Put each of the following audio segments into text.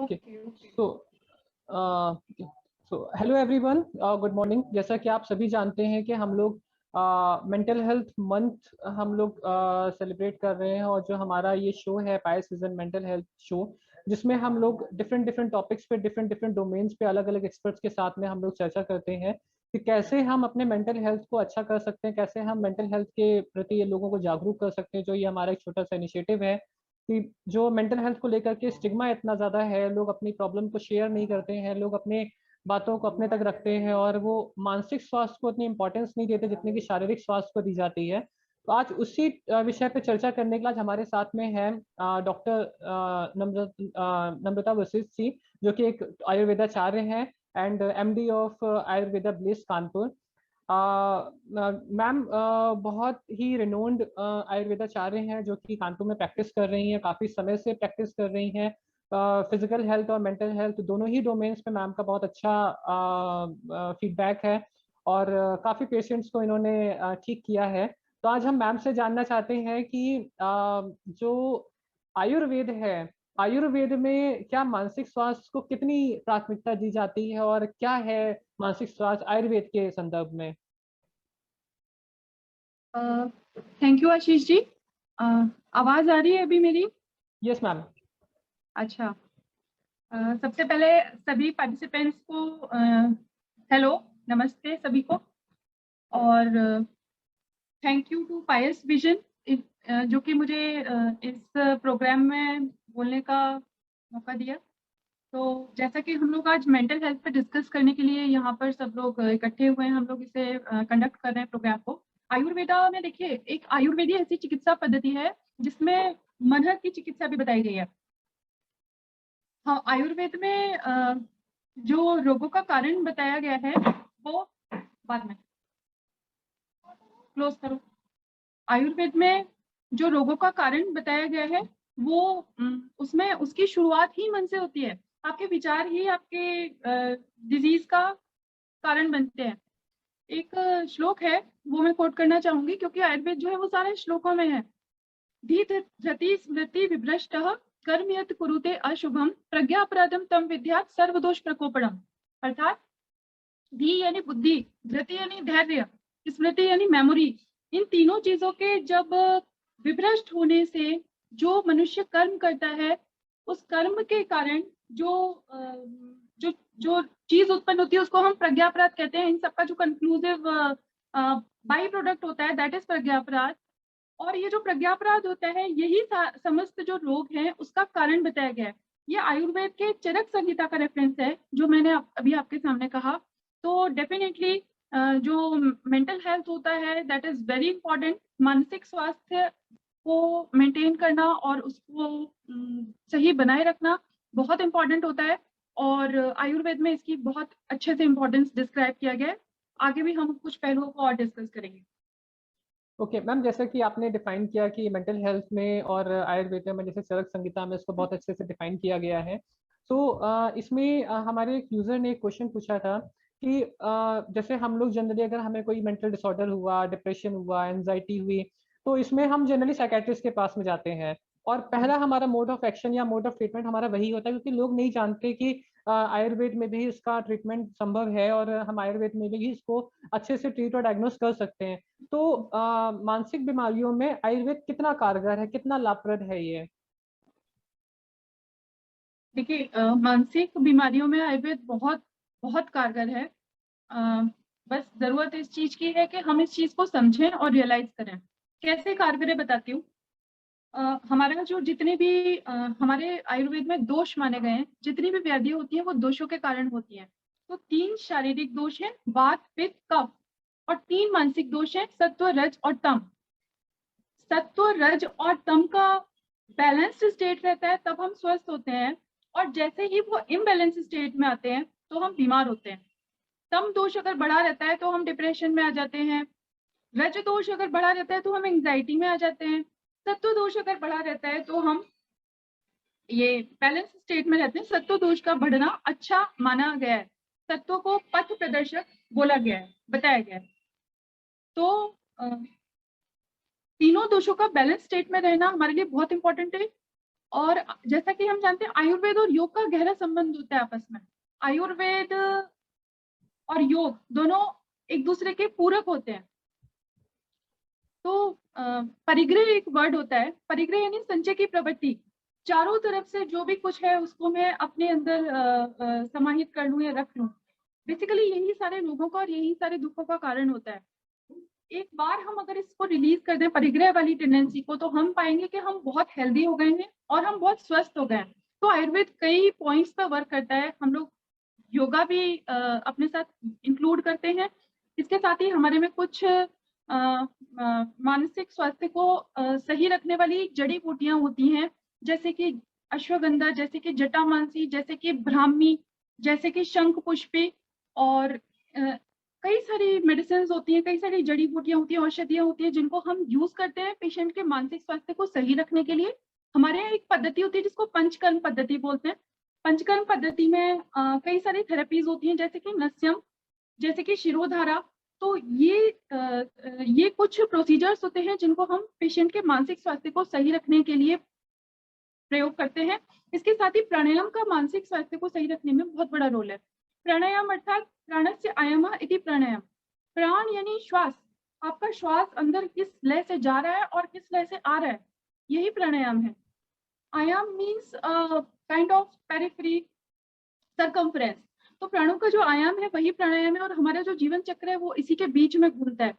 Okay. Okay. So hello everyone, good morning. जैसा कि आप सभी जानते हैं कि हम लोग मेंटल हेल्थ मंथ हम लोग सेलिब्रेट कर रहे हैं, और जो हमारा ये शो है पायस विजन मेंटल हेल्थ शो, जिसमें हम लोग डिफरेंट डिफरेंट टॉपिक्स पे डिफरेंट डिफरेंट डोमेन्स पे अलग अलग एक्सपर्ट्स के साथ में हम लोग चर्चा करते हैं कि कैसे हम अपने मेंटल हेल्थ को अच्छा कर सकते हैं, कैसे हम मेंटल हेल्थ के प्रति ये लोगों को जागरूक कर सकते हैं। जो ये हमारा एक छोटा सा इनिशिएटिव है कि जो मेंटल हेल्थ को लेकर के स्टिग्मा इतना ज़्यादा है, लोग अपनी प्रॉब्लम को शेयर नहीं करते हैं, लोग अपने बातों को अपने तक रखते हैं, और वो मानसिक स्वास्थ्य को उतनी इंपॉर्टेंस नहीं देते जितनी कि शारीरिक स्वास्थ्य को दी जाती है। तो आज उसी विषय पे चर्चा करने के लिए आज हमारे साथ में है डॉक्टर नम्रता वशिष्ठ जी, जो कि एक आयुर्वेदाचार्य हैं and MD of Ayurveda bliss Kanpur. Ma'am बहुत ही रिनोन्ड आयुर्वेदाचार्य हैं, जो कि कानपुर में प्रैक्टिस कर रही हैं, काफ़ी समय से प्रैक्टिस कर रही हैं। फिजिकल हेल्थ और मेंटल हेल्थ दोनों ही डोमेन्स पे मैम का बहुत अच्छा फीडबैक है, और काफ़ी पेशेंट्स को इन्होंने ठीक किया है। तो आज हम मैम से जानना चाहते हैं कि जो आयुर्वेद है, आयुर्वेद में क्या मानसिक स्वास्थ्य को कितनी प्राथमिकता दी जाती है, और क्या है मानसिक स्वास्थ्य आयुर्वेद के संदर्भ में? Thank you Ashish ji. आवाज आ रही है अभी मेरी? Yes ma'am. अच्छा। सबसे पहले सभी पार्टिसिपेंट्स को हेलो, नमस्ते सभी को, और thank you to Pius vision जो कि मुझे इस प्रोग्राम में बोलने का मौका दिया। तो जैसा कि हम लोग आज मेंटल हेल्थ पर डिस्कस करने के लिए यहाँ पर सब लोग इकट्ठे हुए हैं, हम लोग इसे कंडक्ट कर रहे हैं प्रोग्राम को। आयुर्वेदा में देखिए, एक आयुर्वेदी ऐसी चिकित्सा पद्धति है जिसमें मनहर की चिकित्सा भी बताई गई है। हाँ, आयुर्वेद में जो रोगों का कारण बताया गया है वो बाद में क्लोज करो। आयुर्वेद में जो रोगों का कारण बताया गया है वो उसमें उसकी शुरुआत ही मन से होती है। आपके विचार ही आपके डिजीज का कारण बनते हैं। एक श्लोक है, वो मैं कोट करना चाहूंगी, क्योंकि आयुर्वेद जो है वो सारे श्लोकों में है। धीत धृति स्मृति विभ्रष्टः कर्म यत् कुरुते अशुभम प्रज्ञापराधम तम विद्यात् सर्वदोष प्रकोपणम। अर्थात धी यानी बुद्धि, धृति यानी धैर्य, स्मृति यानी मेमोरी, इन तीनों चीजों के जब विभ्रष्ट होने से जो मनुष्य कर्म करता है, उस कर्म के कारण जो जो जो चीज उत्पन्न होती है उसको हम प्रज्ञापराध कहते हैं। इन सबका जो कंक्लूसिव बाई प्रोडक्ट होता है दैट इज प्रज्ञापराध। और ये जो प्रज्ञापराध होता है यही समस्त जो रोग हैं उसका कारण बताया गया है। ये आयुर्वेद के चरक संहिता का रेफरेंस है जो मैंने अभी आपके सामने कहा। तो डेफिनेटली जो मेंटल हेल्थ होता है दैट इज वेरी इंपॉर्टेंट। मानसिक स्वास्थ्य को मेंटेन करना और उसको सही बनाए रखना बहुत इंपॉर्टेंट होता है, और आयुर्वेद में इसकी बहुत अच्छे से इंपॉर्टेंस डिस्क्राइब किया गया है। आगे भी हम कुछ पहलुओं को और डिस्कस करेंगे। ओके मैम, जैसा कि आपने डिफाइन किया कि मेंटल हेल्थ में और आयुर्वेद में जैसे चरक संहिता में इसको बहुत अच्छे से डिफाइन किया गया है। तो इसमें हमारे एक यूजर ने एक क्वेश्चन पूछा था कि जैसे हम लोग जनरली अगर हमें कोई मेंटल डिसऑर्डर हुआ, डिप्रेशन हुआ, एंजाइटी हुई, तो इसमें हम जनरली साइकेट्रिस्ट के पास में जाते हैं, और पहला हमारा मोड ऑफ एक्शन या मोड ऑफ ट्रीटमेंट हमारा वही होता है, क्योंकि लोग नहीं जानते कि आयुर्वेद में भी इसका ट्रीटमेंट संभव है, और हम आयुर्वेद में भी इसको अच्छे से ट्रीट और डायग्नोस कर सकते हैं। तो मानसिक बीमारियों में आयुर्वेद कितना कारगर है, कितना लाभप्रद है ये? देखिए, मानसिक बीमारियों में आयुर्वेद बहुत बहुत कारगर है। बस जरूरत इस चीज की है कि हम इस चीज को समझें और रियलाइज करें। कैसे कारगर है बताती हूँ। हमारा जो जितने भी हमारे आयुर्वेद में दोष माने गए हैं, जितनी भी व्याधि होती है वो दोषों के कारण होती है। तो 3 शारीरिक दोष हैं, वात पित्त कफ, और 3 मानसिक दोष हैं, सत्व रज और तम। सत्व रज और तम का बैलेंस्ड स्टेट रहता है तब हम स्वस्थ होते हैं, और जैसे ही वो इम्बैलेंस स्टेट में आते हैं तो हम बीमार होते हैं। तम दोष अगर बढ़ा रहता है तो हम डिप्रेशन में आ जाते हैं। रज दोष अगर बढ़ा रहता है तो हम एंग्जाइटी में आ जाते हैं। सत्व दोष अगर बढ़ा रहता है तो हम ये बैलेंस स्टेट में रहते हैं। सत्व दोष का बढ़ना अच्छा माना गया है। सत्व को पथ प्रदर्शक बोला गया है, बताया गया है। तो तीनों दोषों का बैलेंस स्टेट में रहना हमारे लिए बहुत इंपॉर्टेंट है। और जैसा कि हम जानते हैं आयुर्वेद और योग का गहरा संबंध होता है आपस में। आयुर्वेद और योग दोनों एक दूसरे के पूरक होते हैं। तो परिग्रह एक वर्ड होता है, परिग्रह यानी संचय की प्रवृत्ति। चारों तरफ से जो भी कुछ है उसको मैं अपने अंदर समाहित कर लूं या रख लूं। बेसिकली यही सारे रोगों का और यही सारे दुखों का कारण होता है। एक बार हम अगर इसको रिलीज कर दें परिग्रह वाली टेंडेंसी को, तो हम पाएंगे कि हम बहुत हेल्दी हो गए हैं और हम बहुत स्वस्थ हो गए हैं। तो आयुर्वेद कई पॉइंट्स पर वर्क करता है। हम लोग योगा भी अपने साथ इंक्लूड करते हैं। इसके साथ ही हमारे में कुछ मानसिक स्वास्थ्य को सही रखने वाली जड़ी बूटियां होती हैं, जैसे कि अश्वगंधा, जैसे कि जटामांसी, जैसे कि ब्राह्मी, जैसे कि शंख पुष्पी, और कई सारी मेडिसिन होती हैं, कई सारी जड़ी बूटियां होती हैं, औषधियां होती हैं, जिनको हम यूज करते हैं पेशेंट के मानसिक स्वास्थ्य को सही रखने के लिए। हमारे यहाँ एक पद्धति होती है जिसको पंचकर्म पद्धति बोलते हैं। पंचकर्म पद्धति में कई सारी थेरेपीज होती हैं, जैसे कि नस्यम, जैसे कि शिरोधारा। तो ये कुछ प्रोसीजर्स होते हैं जिनको हम पेशेंट के मानसिक स्वास्थ्य को सही रखने के लिए प्रयोग करते हैं। इसके साथ ही प्राणायाम का मानसिक स्वास्थ्य को सही रखने में बहुत बड़ा रोल है। प्राणायाम अर्थात प्राणस्य आयामः इति प्राणायाम। प्राण यानी श्वास, आपका श्वास अंदर किस लय से जा रहा है और किस लय से आ रहा है, यही प्राणायाम है। आयाम means kind of periphery, circumference. तो प्राणों का जो आयाम है वही प्राणायाम है, और हमारा जो जीवन चक्र है वो इसी के बीच में घूमता है।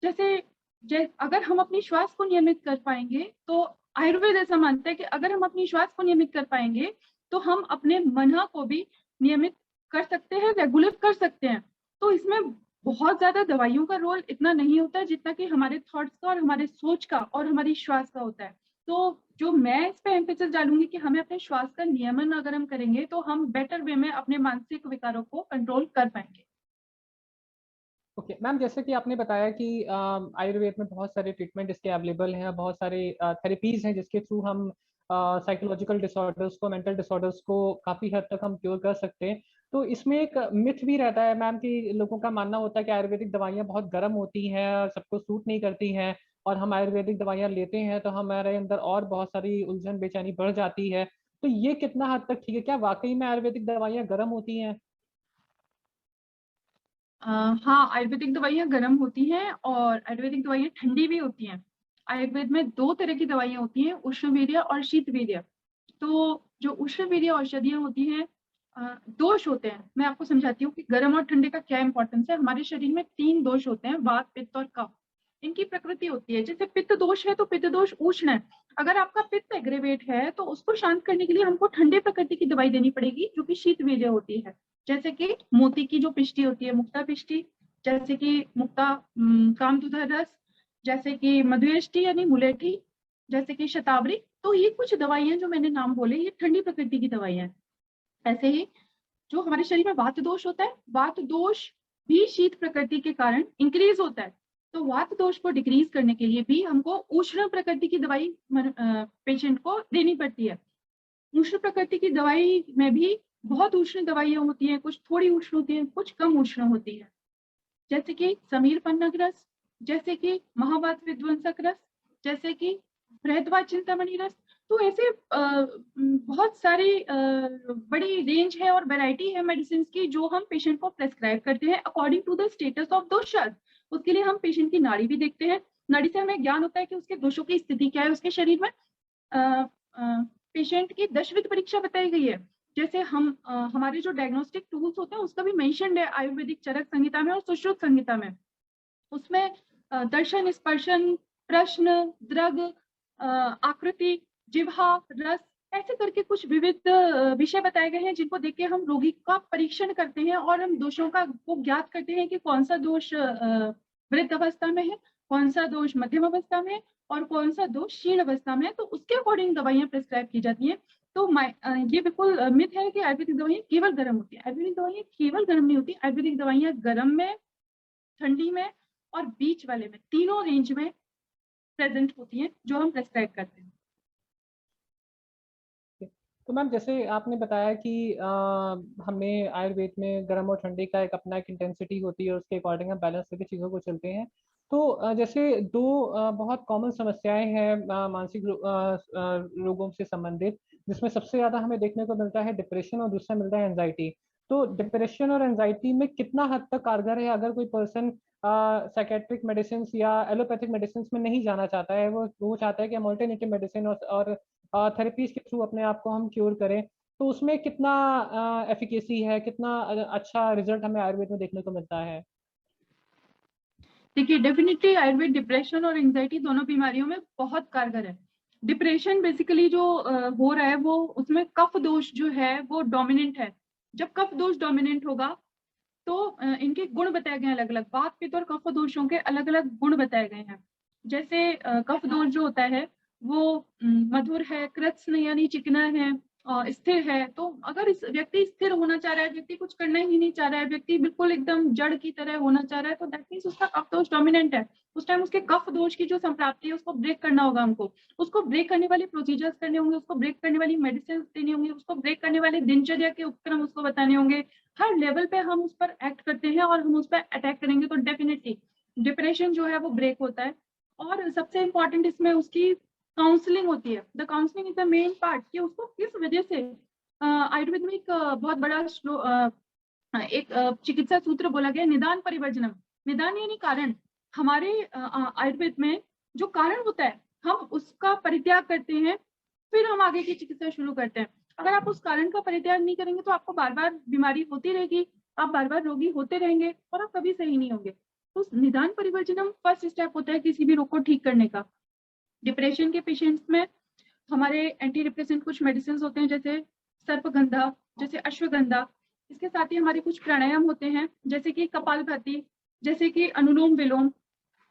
जैसे अगर हम अपनी श्वास को नियमित कर पाएंगे, तो आयुर्वेद ऐसा मानता है कि अगर हम अपनी श्वास को नियमित कर पाएंगे तो हम अपने मन को भी नियमित कर सकते हैं, रेगुलर कर सकते हैं। तो इसमें बहुत ज्यादा दवाइयों का रोल इतना नहीं होता है जितना कि हमारे थॉट्स का और हमारे सोच का और हमारी श्वास का होता है। तो जो मैं इस पे एम्फेसिस डालूंगी कि हमें अपने श्वास का नियमन अगर हम करेंगे तो हम बेटर वे में अपने मानसिक विकारों को कंट्रोल कर पाएंगे। ओके मैम, जैसे कि आपने बताया कि आयुर्वेद में बहुत सारे ट्रीटमेंट इसके अवेलेबल हैं, बहुत सारे थेरेपीज हैं जिसके थ्रू हम साइकोलॉजिकल डिसऑर्डर्स को, मेंटल डिसऑर्डर्स को काफ़ी हद तक हम क्योर कर सकते हैं। तो इसमें एक मिथ भी रहता है मैम कि लोगों का मानना होता है कि आयुर्वेदिक दवाइयाँ बहुत गर्म होती हैं और सबको सूट नहीं करती हैं, और हम आयुर्वेदिक दवाइयाँ लेते हैं तो हमारे अंदर और बहुत सारी उलझन बेचैनी बढ़ जाती है। तो ये कितना हद तक ठीक है? क्या वाकई में आयुर्वेदिक दवाइयाँ गर्म होती हैं? हाँ, आयुर्वेदिक दवाइयाँ गर्म होती हैं और आयुर्वेदिक दवाइयाँ ठंडी भी होती हैं। आयुर्वेद में दो तरह की दवाइयाँ होती हैं, उष्णवीर्य और शीतवीर्य। तो जो उष्णवीर्य औषधियाँ होती हैं, दोष होते हैं। मैं आपको समझाती हूँ कि गर्म और ठंडे का क्या इंपॉर्टेंस है। हमारे शरीर में 3 दोष होते हैं, वात, पित्त और कफ। इनकी प्रकृति होती है, जैसे पित्त दोष है तो पित्त दोष उष्ण है। अगर आपका पित्त एग्रेवेट है तो उसको शांत करने के लिए हमको ठंडे प्रकृति की दवाई देनी पड़ेगी, जो कि शीतवीर्य होती है। जैसे कि मोती की जो पिष्टी होती है, मुक्ता पिष्टी, जैसे कि मुक्ता कामधुधा रस, जैसे कि मधुयष्टि यानी मुलेठी, जैसे कि शतावरी। तो ये कुछ दवाइयां जो मैंने नाम बोले, ये ठंडी प्रकृति की दवाइयां हैं। ऐसे ही जो हमारे शरीर में वात दोष होता है, वात दोष भी शीत प्रकृति के कारण इंक्रीज होता है। तो वात दोष को डिक्रीज करने के लिए भी हमको उष्ण प्रकृति की दवाई पेशेंट को देनी पड़ती है। उष्ण प्रकृति की दवाई में भी बहुत उष्ण दवाइयां होती हैं, कुछ थोड़ी उष्ण होती हैं, कुछ कम उष्ण होती है, जैसे कि समीर पन्नग रस, जैसे कि महावात विध्वंसक रस, जैसे कि बृहद्वात चिंतामणि रस। तो ऐसे बहुत सारी बड़ी रेंज है और वैरायटी है मेडिसिन की, जो हम पेशेंट को प्रेस्क्राइब करते हैं according to the status of doshas. उसके लिए हम पेशेंट की नाड़ी भी देखते हैं। नाड़ी से हमें ज्ञान होता है कि उसके दोषों की स्थिति क्या है उसके शरीर में। पेशेंट की दशविध परीक्षा बताई गई है। जैसे हमारे जो डायग्नोस्टिक टूल्स होते हैं उसका भी मेंशन्ड है आयुर्वेदिक चरक संहिता में और सुश्रुत संहिता में। उसमें दर्शन, स्पर्शन, प्रश्न, द्रग, आकृति, जिह्वा, रस, ऐसे करके कुछ विविध विषय बताए गए हैं, जिनको देख के हम रोगी का परीक्षण करते हैं और हम दोषों को ज्ञात करते हैं कि कौन सा दोष वृद्ध अवस्था में है, कौन सा दोष मध्यम अवस्था में है और कौन सा दोष क्षीण अवस्था में है। तो उसके अकॉर्डिंग दवाइयां प्रिस्क्राइब की जाती हैं। तो ये बिल्कुल मिथ है कि आयुर्वेदिक दवाइयां केवल गर्म होती है। आयुर्वेदिक दवाइयां केवल गर्म नहीं होती। आयुर्वेदिक दवाइयां गर्म में, ठंडी में और बीच वाले में, तीनों रेंज में प्रेजेंट होती हैं, जो हम प्रेस्क्राइब करते हैं। तो मैम जैसे आपने बताया कि हमें आयुर्वेद में गर्म और ठंडी का एक अपना एक इंटेंसिटी होती है और उसके अकॉर्डिंग हम बैलेंस करके चीज़ों को चलते हैं। तो जैसे दो बहुत कॉमन समस्याएं हैं मानसिक रोगों से संबंधित, जिसमें सबसे ज़्यादा हमें देखने को मिलता है डिप्रेशन और दूसरा मिलता है एंजाइटी। तो डिप्रेशन और एंजाइटी में कितना हद तक कारगर है अगर कोई पर्सन साइकेट्रिक मेडिसिन या एलोपैथिक मेडिसिन में नहीं जाना चाहता है, वो चाहता है कि हम ऑल्टरनेटिव मेडिसिन और थेरेपीज के थ्रू अपने आप को हम क्योर करें, तो उसमें कितना एफिकेसी है, कितना अच्छा रिजल्ट हमें आयुर्वेद में देखने को मिलता है? देखिए, डेफिनेटली आयुर्वेद डिप्रेशन और एंजाइटी दोनों बीमारियों में बहुत कारगर है। डिप्रेशन बेसिकली जो हो रहा है वो उसमें कफ दोष जो है वो डोमिनेंट है। जब कफ दोष डोमिनेंट होगा तो इनके गुण बताए गए हैं अलग-अलग। वात, पित्त और कफ दोषों के अलग-अलग गुण बताए गए हैं। जैसे कफ दोष जो होता है वो मधुर है, कृत्स्न यानी चिकना है, स्थिर है। तो अगर इस व्यक्ति स्थिर होना चाह रहा है, व्यक्ति कुछ करना ही नहीं चाह रहा है, व्यक्ति बिल्कुल एकदम जड़ की तरह होना चाह रहा है, तो दैट मीन्स उसका कफ दोष डोमिनेंट है। उस टाइम उसके कफ दोष की जो संप्राप्ति है उसको ब्रेक करना होगा हमको। उसको ब्रेक करने वाले प्रोसीजर्स करने होंगे, उसको ब्रेक करने वाली मेडिसिन देनी होंगी, उसको ब्रेक करने वाले दिनचर्या के उपक्रम उसको बताने होंगे। हर लेवल पे हम उस पर एक्ट करते हैं और हम उस पर अटैक करेंगे तो डेफिनेटली डिप्रेशन जो है वो ब्रेक होता है। और सबसे इम्पोर्टेंट इसमें उसकी काउंसलिंग होती है। The counselling is the main part कि उसको किस वजह से आयुर्वेद में एक बहुत बड़ा एक चिकित्सा सूत्र बोला गया, निदान परिवर्जनम। निदान यानी कारण। हमारे आयुर्वेद में जो कारण होता है हम उसका परित्याग करते हैं, फिर हम आगे की चिकित्सा शुरू करते हैं। अगर आप उस कारण का परित्याग नहीं करेंगे तो आपको बार बार बीमारी होती रहेगी, आप बार बार रोगी होते रहेंगे और आप कभी सही नहीं होंगे। तो निदान परिवर्जनम फर्स्ट स्टेप होता है किसी भी रोग को ठीक करने का। डिप्रेशन के पेशेंट्स में हमारे एंटी डिप्रेसेंट कुछ मेडिसिन होते हैं, जैसे सर्पगंधा, जैसे अश्वगंधा। इसके साथ ही हमारे कुछ प्राणायाम होते हैं, जैसे कि कपालभाति, जैसे कि अनुलोम विलोम।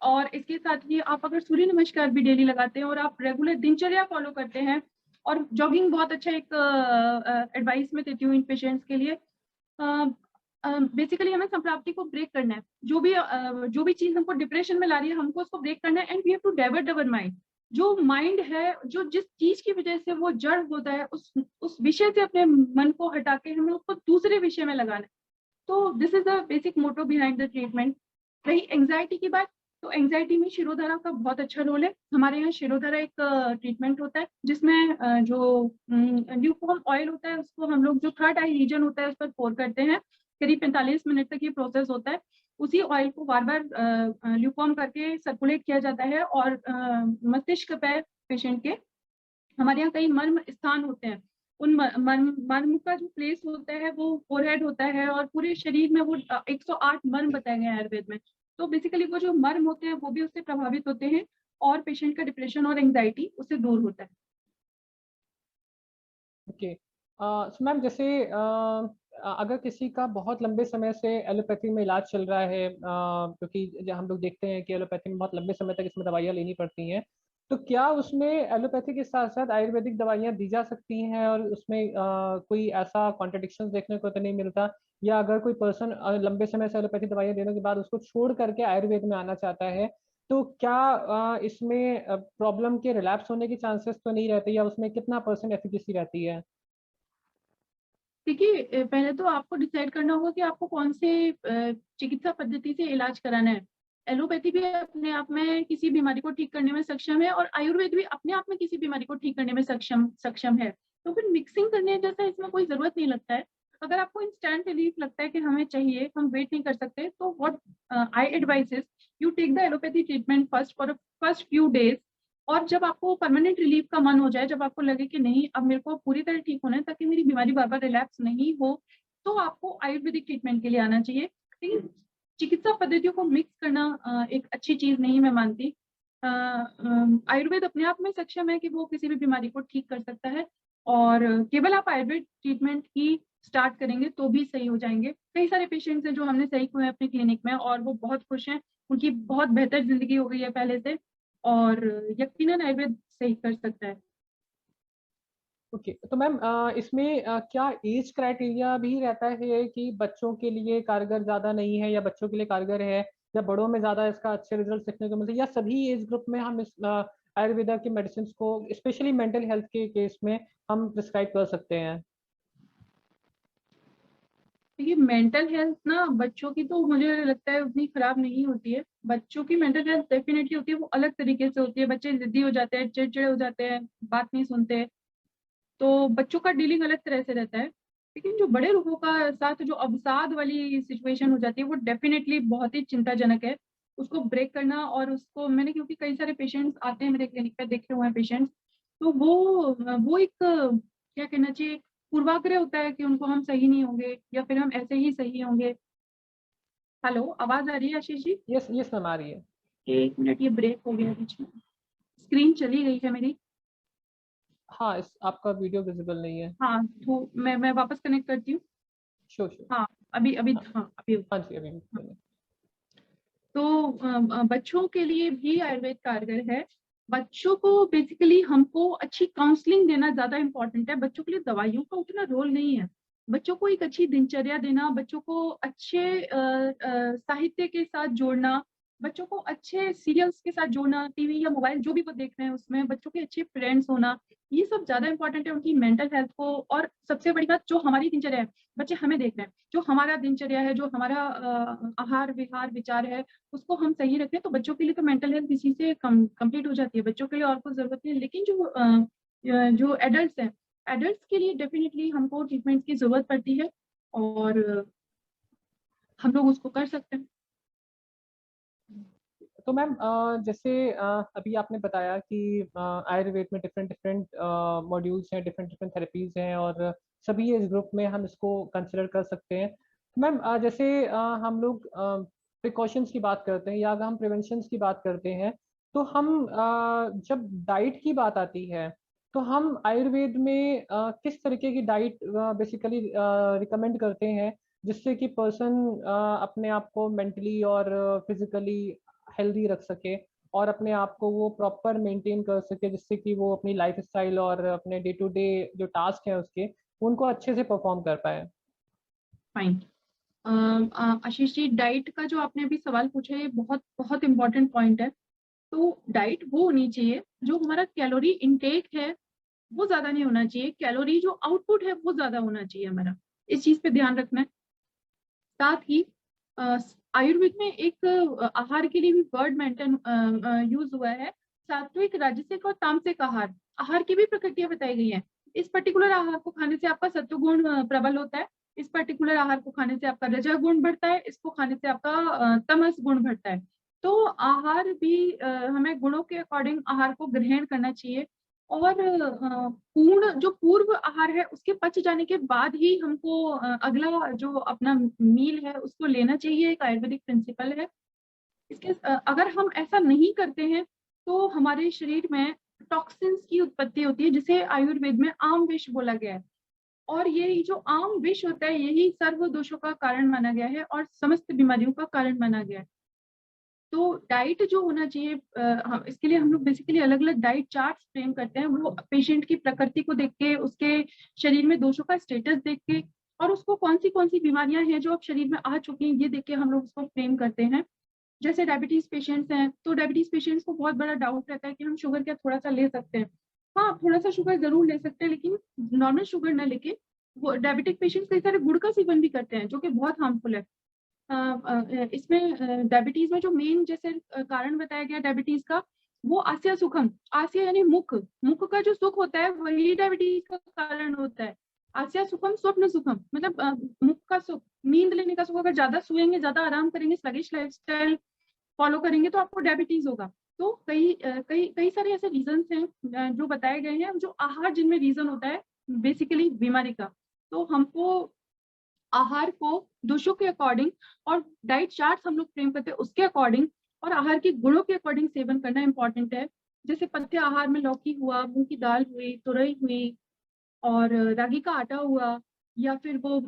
और इसके साथ ही आप अगर सूर्य नमस्कार भी डेली लगाते हैं और आप रेगुलर दिनचर्या फॉलो करते हैं, और जॉगिंग बहुत अच्छा एक एडवाइस में देती हूँ इन पेशेंट्स के लिए। बेसिकली हमें संप्राप्ति को ब्रेक करना है। जो भी चीज हमको डिप्रेशन में ला रही है हमको उसको ब्रेक करना है, and we have to divert our mind. जो माइंड है, जो जिस चीज की वजह से वो जड़ होता है, उस विषय से अपने मन को हटा के हमें उसको दूसरे विषय में लगाना है। तो this is the basic motto behind the treatment. रही एंग्जाइटी की बात, तो एंग्जाइटी में शिरोधारा का बहुत अच्छा रोल है। हमारे यहाँ शिरोधारा एक ट्रीटमेंट होता है जिसमें जो ल्यूकवार्म ऑयल होता है उसको हम लोग जो थर्ड आई रीजन होता है उस पर पोर करते हैं। करीब 45 मिनट तक ये प्रोसेस होता है। उसी ऑयल को बार बार ल्यूकवार्म करके सर्कुलेट किया जाता है, और मस्तिष्क पे पेशेंट के हमारे यहाँ कई मर्म स्थान होते हैं। उन मर्म का जो प्लेस होता है वो फोरहेड होता है, और पूरे शरीर में वो 108 मर्म बताए गए हैं आयुर्वेद में। तो बेसिकली वो जो मर्म होते हैं वो भी उससे प्रभावित होते हैं, और पेशेंट का डिप्रेशन और एंग्जाइटी उससे दूर होता है। ओके। सो मैम जैसे अगर किसी का बहुत लंबे समय से एलोपैथी में इलाज चल रहा है, क्योंकि हम लोग देखते हैं कि एलोपैथी में बहुत लंबे समय तक इसमें दवाइयाँ लेनी पड़ती हैं, तो क्या उसमें एलोपैथी के साथ साथ आयुर्वेदिक दवाइयाँ दी जा सकती हैं और उसमें कोई ऐसा कॉन्ट्रडिक्शन देखने को तो नहीं मिलता? या अगर कोई पर्सन लंबे समय से एलोपैथी दवाइयाँ लेने के बाद उसको छोड़ करके आयुर्वेद में आना चाहता है, तो क्या इसमें प्रॉब्लम के रिलैप्स होने के चांसेस तो नहीं रहते, या उसमें कितना परसेंट एफिकेसी रहती है? देखिए, पहले तो आपको डिसाइड करना होगा कि आपको कौन से चिकित्सा पद्धति से इलाज कराना है। एलोपैथी भी अपने आप में किसी बीमारी को ठीक करने में सक्षम है, और आयुर्वेद भी अपने आप में किसी बीमारी को ठीक करने में सक्षम है। तो फिर मिक्सिंग करने जैसा इसमें कोई जरूरत नहीं लगता है। अगर आपको इंस्टेंट रिलीफ लगता है कि हमें चाहिए, हम वेट नहीं कर सकते, तो what I advice is you take the allopathy treatment first for first few days. और जब आपको परमानेंट रिलीफ का मन हो जाए, जब आपको लगे कि नहीं अब मेरे को पूरी तरह ठीक होना है ताकि मेरी बीमारी बार बार रिलैप्स नहीं हो, तो आपको आयुर्वेदिक ट्रीटमेंट के लिए आना चाहिए। लेकिन चिकित्सा पद्धतियों को मिक्स करना एक अच्छी चीज नहीं मैं मानती। आयुर्वेद अपने आप में सक्षम है कि वो किसी भी बीमारी को ठीक कर सकता है, और केवल आप आयुर्वेद ट्रीटमेंट ही स्टार्ट करेंगे तो भी सही हो जाएंगे। कई सारे पेशेंट्स हैं जो हमने सही हुए हैं अपने क्लिनिक में, और वो बहुत खुश हैं, उनकी बहुत बेहतर जिंदगी हो गई है पहले से, और यकीनन आयुर्वेद सही कर सकता है। ओके, तो मैम इसमें क्या एज क्राइटेरिया भी रहता है कि बच्चों के लिए कारगर ज़्यादा नहीं है या बच्चों के लिए कारगर है, या बड़ों में ज़्यादा इसका अच्छे रिजल्ट देखने को मिलते हैं, या सभी एज ग्रुप में हम इस आयुर्वेदा की मेडिसिन को स्पेशली मेंटल हेल्थ के केस में हम प्रिस्क्राइब कर सकते हैं? देखिए मेंटल हेल्थ ना बच्चों की तो मुझे लगता है उतनी खराब नहीं होती है। बच्चों की मेंटल हेल्थ डेफिनेटली होती है, वो अलग तरीके से होती है। बच्चे जिद्दी हो जाते हैं, चिड़चिड़े हो जाते हैं, बात नहीं सुनते, तो बच्चों का डीलिंग अलग तरह से रहता है। लेकिन जो बड़े लोगों का साथ जो अवसाद वाली सिचुएशन हो जाती है वो डेफिनेटली बहुत ही चिंताजनक है। उसको ब्रेक करना और उसको मैंने, क्योंकि कई सारे पेशेंट्स आते हैं मेरे क्लिनिक पे, देखे हुए हैं पेशेंट्स, तो वो एक क्या कहना चाहिए, पूर्वाग्रह होता है कि उनको हम सही नहीं होंगे या फिर हम ऐसे ही सही होंगे। हेलो, आवाज आ रही है Ashish ji? Yes yes ma'am, आ रही है। 1 मिनट, ये ब्रेक हो गया बीच में, स्क्रीन चली गई है मेरी। हाँ, इस आपका वीडियो विजिबल नहीं है। हाँ, तो मैं वापस कनेक्ट करती हूँ। Sure sure. हाँ, अभी अभी हाँ हाँ अभी। हाँ जी, अभी बोलिए। तो बच्चों के लिए भी आयुर्वेद कारगर है। बच्चों को बेसिकली हमको अच्छी काउंसलिंग देना ज्यादा इम्पोर्टेंट है। बच्चों के लिए दवाइयों का उतना रोल नहीं है। बच्चों को एक अच्छी दिनचर्या देना, बच्चों को अच्छे साहित्य के साथ जोड़ना, बच्चों को अच्छे सीरियल्स के साथ जोड़ना, टीवी या मोबाइल जो भी वो देख रहे हैं उसमें बच्चों के अच्छे फ्रेंड्स होना, ये सब ज्यादा इंपॉर्टेंट है उनकी मेंटल हेल्थ को। और सबसे बड़ी बात, जो हमारी दिनचर्या है, बच्चे हमें देख रहे हैं, जो हमारा दिनचर्या है, जो हमारा आहार विहार विचार है, उसको हम सही रखें तो बच्चों के लिए तो मेंटल हेल्थ इसी से कंप्लीट हो जाती है। बच्चों के लिए और कुछ जरूरत नहीं है। लेकिन जो एडल्ट्स हैं, एडल्ट्स के लिए डेफिनेटली हमको ट्रीटमेंट की जरूरत पड़ती है और हम लोग उसको कर सकते हैं। तो मैम जैसे अभी आपने बताया कि आयुर्वेद में डिफरेंट डिफरेंट मॉड्यूल्स हैं, डिफरेंट डिफरेंट थेरेपीज हैं, और सभी एज ग्रुप में हम इसको कंसिडर कर सकते हैं। मैम जैसे हम लोग प्रिकॉशंस की बात करते हैं या अगर हम प्रिवेंशंस की बात करते हैं, तो हम जब डाइट की बात आती है, तो हम आयुर्वेद में किस तरीके की डाइट बेसिकली रिकमेंड करते हैं, जिससे कि पर्सन अपने आप को मेंटली और फिजिकली हेल्दी रख सके, और अपने आप को वो प्रॉपर मेंटेन कर सके, जिससे कि वो अपनी लाइफ स्टाइल और अपने डे टू डे जो टास्क हैं उसके, उनको अच्छे से परफॉर्म कर पाए? फाइन। आशीष जी, डाइट का जो आपने अभी सवाल पूछा है, ये बहुत बहुत इंपॉर्टेंट पॉइंट है। तो डाइट वो होनी चाहिए, जो हमारा कैलोरी इनटेक है वो ज्यादा नहीं होना चाहिए, कैलोरी जो आउटपुट है वो ज्यादा होना चाहिए हमारा। इस चीज पे ध्यान रखना है। साथ ही आयुर्वेद में एक आहार के लिए भी वर्ड मेंटेन यूज हुआ है, सात्विक, राजसिक और तामसिक आहार। आहार की भी प्रकृतियां बताई गई हैं। इस पर्टिकुलर आहार को खाने से आपका सत्वगुण प्रबल होता है, इस पर्टिकुलर आहार को खाने से आपका रजः गुण बढ़ता है, इसको खाने से आपका तमस गुण बढ़ता है। तो आहार भी हमें गुणों के अकॉर्डिंग आहार को ग्रहण करना चाहिए। और पूर्ण जो पूर्व आहार है उसके पच जाने के बाद ही हमको अगला जो अपना मील है उसको लेना चाहिए, एक आयुर्वेदिक प्रिंसिपल है। अगर हम ऐसा नहीं करते हैं तो हमारे शरीर में टॉक्सिन्स की उत्पत्ति होती है, जिसे आयुर्वेद में आम विष बोला गया है। और ये जो आम विष होता है यही सर्व दोषों का कारण माना गया है और समस्त बीमारियों का कारण माना गया है। तो डाइट जो होना चाहिए, इसके लिए हम लोग बेसिकली अलग अलग डाइट चार्ट फ्रेम करते हैं, वो पेशेंट की प्रकृति को देख के, उसके शरीर में दोषों का स्टेटस देख के, और उसको कौन सी बीमारियां हैं जो अब शरीर में आ चुकी हैं ये देख के हम लोग उसको फ्रेम करते हैं। जैसे डायबिटीज पेशेंट्स हैं, तो डायबिटीज पेशेंट्स को बहुत बड़ा डाउट रहता है कि हम शुगर क्या थोड़ा सा ले सकते हैं। हाँ, थोड़ा सा शुगर जरूर ले सकते हैं, लेकिन नॉर्मल शुगर ना लेके, वो डायबिटिक पेशेंट्स कई सारे गुड़ का सेवन भी करते हैं जो कि बहुत हार्मफुल है। इसमें डायबिटीज में जो मेन जैसे कारण बताया गया डायबिटीज का, वो आस्या सुखम, आस्या यानी मुख, मुख का जो सुख होता है वही डायबिटीज का कारण होता है। आस्या सुखम स्वप्न सुखम, मतलब मुख का सुख, नींद लेने का सुख। अगर ज्यादा सोएंगे, ज्यादा आराम करेंगे, स्लगिश लाइफस्टाइल फॉलो करेंगे तो आपको डायबिटीज होगा। तो कई सारे ऐसे रीजन हैं जो बताए गए हैं, जो आहार जिनमें रीजन होता है बेसिकली बीमारी का। तो हमको आहार को दोषों के अकॉर्डिंग और डाइट चार्ट हम लोग फ्रेम करते हैं उसके अकॉर्डिंग, और आहार के गुणों के अकॉर्डिंग सेवन करना इंपॉर्टेंट है। जैसे पथ्य आहार में लौकी हुआ, मूंग की दाल हुई, तुरई हुई, और रागी का आटा हुआ, या फिर वो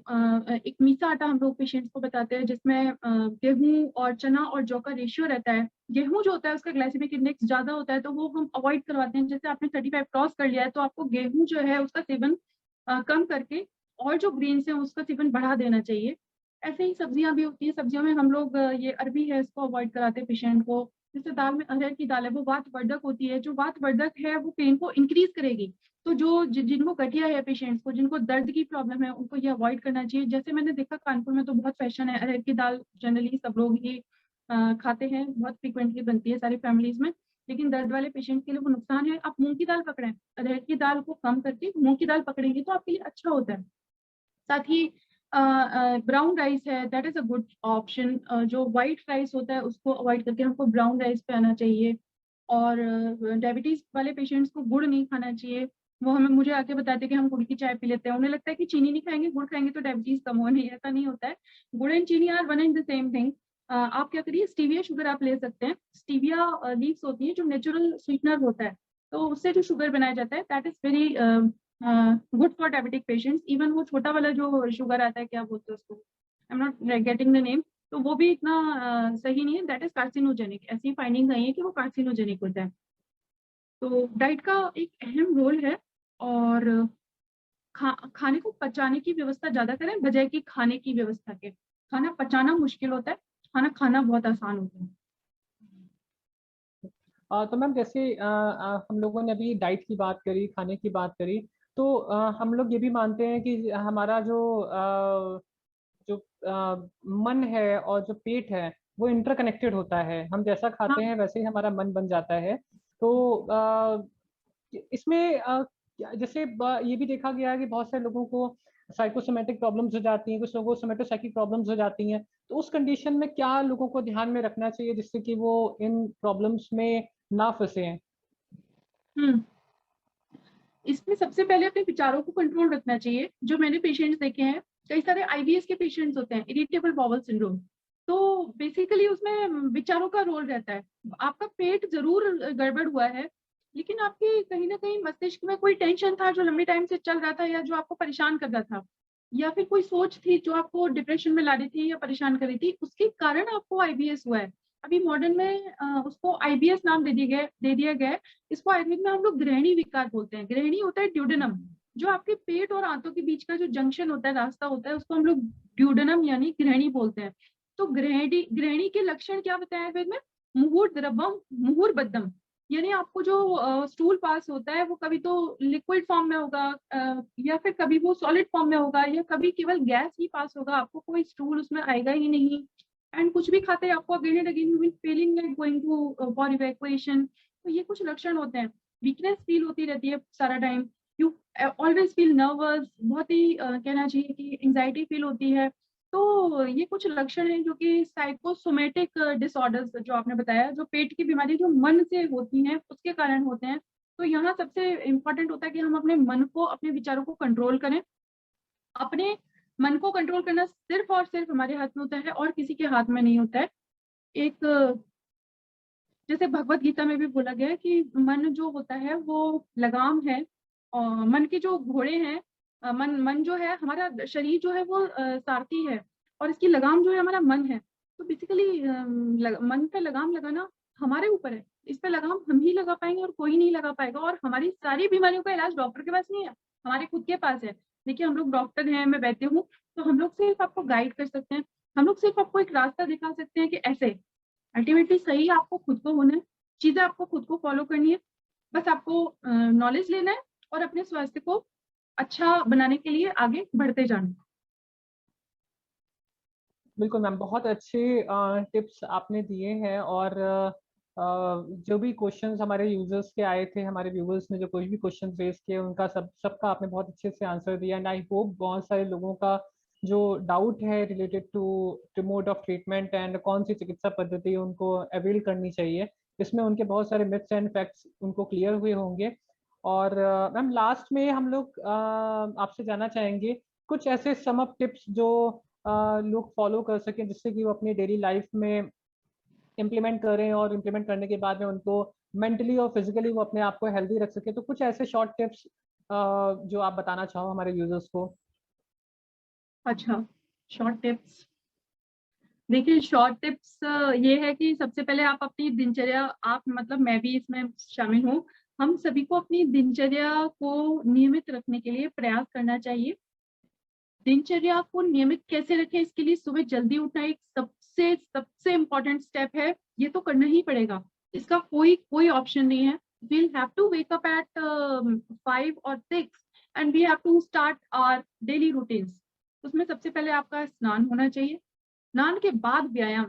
एक मीठा आटा हम लोग पेशेंट्स को बताते हैं जिसमें गेहूं और चना और जौ का रेशियो रहता है। गेहूं जो होता है उसका ग्लाइसेमिक इंडेक्स ज्यादा होता है, तो वो हम अवॉइड करवाते हैं। जैसे आपने 35 क्रॉस कर लिया है तो आपको गेहूं जो है उसका सेवन कम करके और जो ग्रेन्स है उसका सेवन बढ़ा देना चाहिए। ऐसे ही सब्जियां भी होती हैं, सब्जियों में हम लोग ये अरबी है इसको अवॉइड कराते हैं पेशेंट को। जैसे दाल में अरहर की दाल है, वो वातवर्धक होती है, जो वातवर्धक है वो पेन को इंक्रीज करेगी। तो जो जिनको गठिया है पेशेंट्स को, जिनको दर्द की प्रॉब्लम है, उनको ये अवॉइड करना चाहिए। जैसे मैंने देखा कानपुर में तो बहुत फैशन है, अरहर की दाल जनरली सब लोग ही खाते हैं, बहुत फ्रिक्वेंटली बनती है सारी फैमिलीज में, लेकिन दर्द वाले पेशेंट के लिए वो नुकसान है। आप मूंग की दाल पकड़ें, अरहर की दाल को कम करके मूंग की दाल पकड़ेंगे तो आपके लिए अच्छा होता है। साथ ही ब्राउन राइस है, that is a good option. जो व्हाइट राइस होता है उसको अवॉइड करके हमको ब्राउन राइस पे आना चाहिए। और डायबिटीज वाले पेशेंट्स को गुड़ नहीं खाना चाहिए। वो मुझे आके बताते हैं कि हम गुड़ की चाय पी लेते हैं, उन्हें लगता है कि चीनी नहीं खाएंगे, गुड़ खाएंगे तो डायबिटीज कम होगी। ऐसा नहीं होता है। Gur and cheeni are one and the same thing. आप क्या करिए, स्टीविया शुगर आप ले सकते हैं। स्टीविया लीव्स होती है जो नेचुरल स्वीटनर होता है, तो उससे जो शुगर बनाया जाता है that is very good for diabetic patients. Even वो छोटा वाला जो शुगर आता है, क्या बोलते हैं उसको, I am not getting the name, तो वो भी इतना सही नहीं है, दैट इज कार्सिनोजेनिक। ऐसी फाइंडिंग आई है कि वो कार्सिनोजेनिक होता है। तो डाइट का एक अहम रोल है। और खाने को पचाने की व्यवस्था ज्यादा करें बजाय कि खाने की व्यवस्था के। खाना पचाना मुश्किल होता है, खाना खाना बहुत आसान होता है। तो मैम जैसे हम लोगों ने अभी डाइट की बात करी, खाने की बात करी, तो हम लोग ये भी मानते हैं कि हमारा जो मन है और जो पेट है वो इंटरकनेक्टेड होता है। हम जैसा हाँ खाते हैं वैसे ही हमारा मन बन जाता है। तो इसमें जैसे ये भी देखा गया है कि बहुत सारे लोगों को साइकोसोमेटिक प्रॉब्लम्स हो जाती हैं, कुछ लोगों को सोमेटोसाइकिक प्रॉब्लम्स हो जाती हैं। तो उस कंडीशन में क्या लोगों को ध्यान में रखना चाहिए जिससे कि वो इन प्रॉब्लम्स में ना फंसे? हम्म इसमें सबसे पहले अपने विचारों को कंट्रोल रखना चाहिए। जो मैंने पेशेंट्स देखे हैं, कई सारे आईबीएस के पेशेंट्स होते हैं, इरिटेबल बाउल सिंड्रोम। तो बेसिकली उसमें विचारों का रोल रहता है। आपका पेट जरूर गड़बड़ हुआ है, लेकिन आपके कहीं ना कहीं मस्तिष्क में कोई टेंशन था जो लंबे टाइम से चल रहा था, या जो आपको परेशान कर रहा था, या फिर कोई सोच थी जो आपको डिप्रेशन में ला रही थी या परेशान कर रही थी, उसके कारण आपको आईबीएस हुआ है। अभी मॉडर्न में उसको आईबीएस नाम दे दिया गया है। इसको आयुर्वेद में हम लोग गृहिणी विकार बोलते हैं। गृहिणी होता है ड्यूडेनम, जो आपके पेट और आंतों के बीच का जो जंक्शन होता है, रास्ता होता है, उसको हम लोग ड्यूडेनम यानी गृहिणी बोलते हैं। तो गृहिणी गृहिणी के लक्षण क्या बताए आयुर्वेद में? मुहूर द्रवम मुहूर बद्धम, यानी आपको जो स्टूल पास होता है वो कभी तो लिक्विड फॉर्म में होगा, या फिर कभी वो सॉलिड फॉर्म में होगा, या कभी केवल गैस ही पास होगा, आपको कोई स्टूल उसमें आएगा ही नहीं। एंड कुछ भी खाते हैं आपको again and again you will feeling like going to for evacuation. तो ये कुछ लक्षण होते हैं। वीकनेस फील होती रहती है सारा time. You always feel nervous, बहुत ही कहना चाहिए कि एंजाइटी फील होती है। तो ये कुछ लक्षण हैं जो कि साइकोसोमेटिक डिसऑर्डर्स जो आपने बताया, जो पेट की बीमारी जो मन से होती हैं उसके कारण होते हैं। तो यहाँ सबसे इम्पोर्टेंट होता है कि हम अपने मन को, अपने विचारों को कंट्रोल करें। अपने मन को कंट्रोल करना सिर्फ और सिर्फ हमारे हाथ में होता है और किसी के हाथ में नहीं होता है। एक जैसे भगवत गीता में भी बोला गया है कि मन जो होता है वो लगाम है, और मन के जो घोड़े हैं, मन मन जो है हमारा, शरीर जो है वो सारथी है, और इसकी लगाम जो है हमारा मन है। तो बेसिकली मन पे लगाम लगाना हमारे ऊपर है। इस पे लगाम हम ही लगा पाएंगे और कोई नहीं लगा पाएगा। और हमारी सारी बीमारियों का इलाज डॉक्टर के पास नहीं है, हमारे खुद के पास है। देखिए हम लोग डॉक्टर हैं, मैं वैद्य हूँ, तो हम लोग सिर्फ आपको गाइड कर सकते हैं। हम लोग सिर्फ आपको एक रास्ता दिखा सकते हैं कि ऐसे। अल्टीमेटली सही आपको खुद को होना है, चीजें आपको खुद को फॉलो करनी है। बस आपको नॉलेज लेना है और अपने स्वास्थ्य को अच्छा बनाने के लिए आगे बढ़ते जाना है। बिल्कुल मैम, बहुत अच्छे टिप्स आपने दिए हैं। और जो भी क्वेश्चंस हमारे यूजर्स के आए थे, हमारे व्यूवर्स ने जो कोई भी क्वेश्चंस रेज किए, उनका सबका आपने बहुत अच्छे से आंसर दिया। एंड आई होप बहुत सारे लोगों का जो डाउट है related to mode of treatment and कौन सी चिकित्सा पद्धति उनको अवेल करनी चाहिए, इसमें उनके बहुत सारे मिथ्स एंड फैक्ट्स उनको क्लियर हुए होंगे। और मैम लास्ट में हम लोग आपसे जानना चाहेंगे कुछ ऐसे सम अप टिप्स जो लोग फॉलो कर सकें, जिससे कि वो अपनी डेली लाइफ में इम्प्लीमेंट करें और इम्प्लीमेंट करने के बाद में उनको मेंटली और फिजिकली वो अपने आप को हेल्दी रख सके। तो कुछ ऐसे शॉर्ट टिप्स जो आप बताना चाहो हमारे यूजर्स को। अच्छा, शॉर्ट टिप्स। देखिए शॉर्ट टिप्स ये है कि सबसे पहले आप अपनी दिनचर्या, आप मतलब मैं भी इसमें शामिल हूँ, हम सभी को अपनी दिनचर्या को नियमित रखने के लिए प्रयास करना चाहिए। दिनचर्या को नियमित कैसे रखें, इसके लिए सुबह जल्दी उठना एक सबसे सबसे इम्पोर्टेंट स्टेप है, ये तो करना ही पड़ेगा, इसका कोई ऑप्शन नहीं है। We'll have to wake up at 5 or 6 and we have to start our daily routines. उसमें सबसे पहले आपका स्नान होना चाहिए, स्नान के बाद व्यायाम,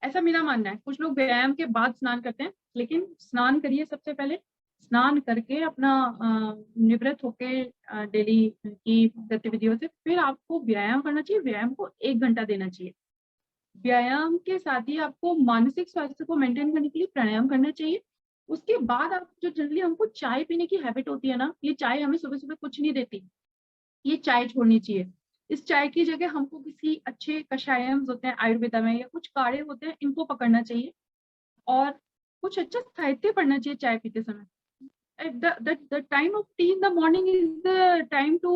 ऐसा मेरा मानना है। कुछ लोग व्यायाम के बाद स्नान करते हैं, लेकिन स्नान करिए सबसे पहले, स्नान करके अपना निवृत्त होके डेली की गतिविधियों से फिर आपको व्यायाम करना चाहिए। व्यायाम को 1 घंटा देना चाहिए। व्यायाम के साथ ही आपको मानसिक स्वास्थ्य को मेंटेन करने के लिए प्राणायाम करना चाहिए। उसके बाद आप जो जनरली हमको चाय पीने की हैबिट होती है ना, ये चाय हमें सुबह सुबह कुछ नहीं देती, ये चाय छोड़नी चाहिए। इस चाय की जगह हमको किसी अच्छे कषायम्स होते हैं आयुर्वेदा में, या कुछ काढ़े होते हैं, इनको पकड़ना चाहिए और कुछ अच्छा साहित्य पढ़ना चाहिए चाय पीते समय। The time of tea in the morning is the time to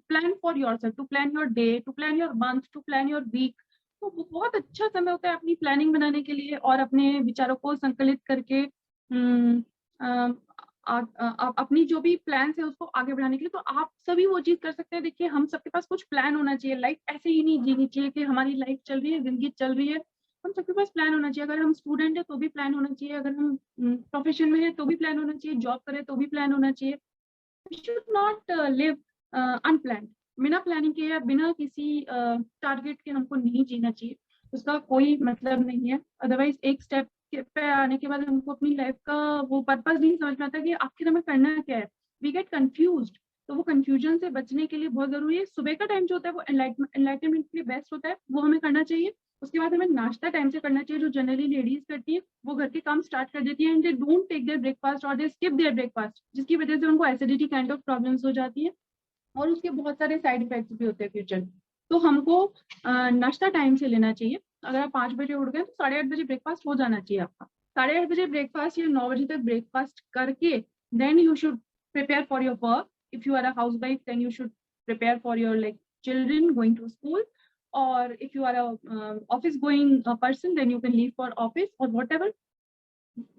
plan for yourself, to plan your day, to plan your month, to plan your week. तो वो बहुत अच्छा समय होता है अपनी प्लानिंग बनाने के लिए और अपने विचारों को संकलित करके अपनी जो भी प्लान्स है उसको आगे बढ़ाने के लिए। तो आप सभी वो चीज कर सकते हैं। देखिए, हम सबके पास कुछ प्लान होना चाहिए। लाइफ ऐसे ही नहीं जीनी चाहिए कि हमारी लाइफ चल रही है, जिंदगी चल रही है। हम सबके पास प्लान होना चाहिए। अगर हम स्टूडेंट है तो भी प्लान होना चाहिए, अगर हम प्रोफेशन में है तो भी प्लान होना चाहिए, जॉब करें तो भी प्लान होना चाहिए। We should not live unplanned. बिना प्लानिंग के या बिना किसी टारगेट के हमको नहीं जीना चाहिए, उसका कोई मतलब नहीं है। अदरवाइज एक स्टेप पे आने के बाद हमको अपनी लाइफ का वो पर्पस नहीं समझ में आता कि आखिर हमें करना क्या है। We get confused. तो वो कंफ्यूजन से बचने के लिए बहुत जरूरी है, सुबह का टाइम जो होता है वो एनलाइटमेंट के लिए बेस्ट होता है, वो हमें करना चाहिए। उसके बाद हमें नाश्ता टाइम से करना चाहिए, जो जनरली लेडीज करती है। वो घर के काम स्टार्ट कर देती है and they don't take their breakfast और दे स्किप देयर ब्रेकफास्ट, जिसकी वजह से उनको एसिडिटी काइंड ऑफ प्रॉब्लम्स हो जाती है और उसके बहुत सारे साइड इफेक्ट्स भी होते हैं फ्यूचर में। तो हमको नाश्ता टाइम से लेना चाहिए। अगर आप 5 बजे उठ गए तो 8:30 बजे ब्रेकफास्ट हो जाना चाहिए आपका। 8:30 बजे ब्रेकफास्ट या 9 बजे तक ब्रेकफास्ट करके then you should prepare for your work. If you are a housewife then you should prepare for your like children going to school, और if you are a office going person then you can leave for office और whatever.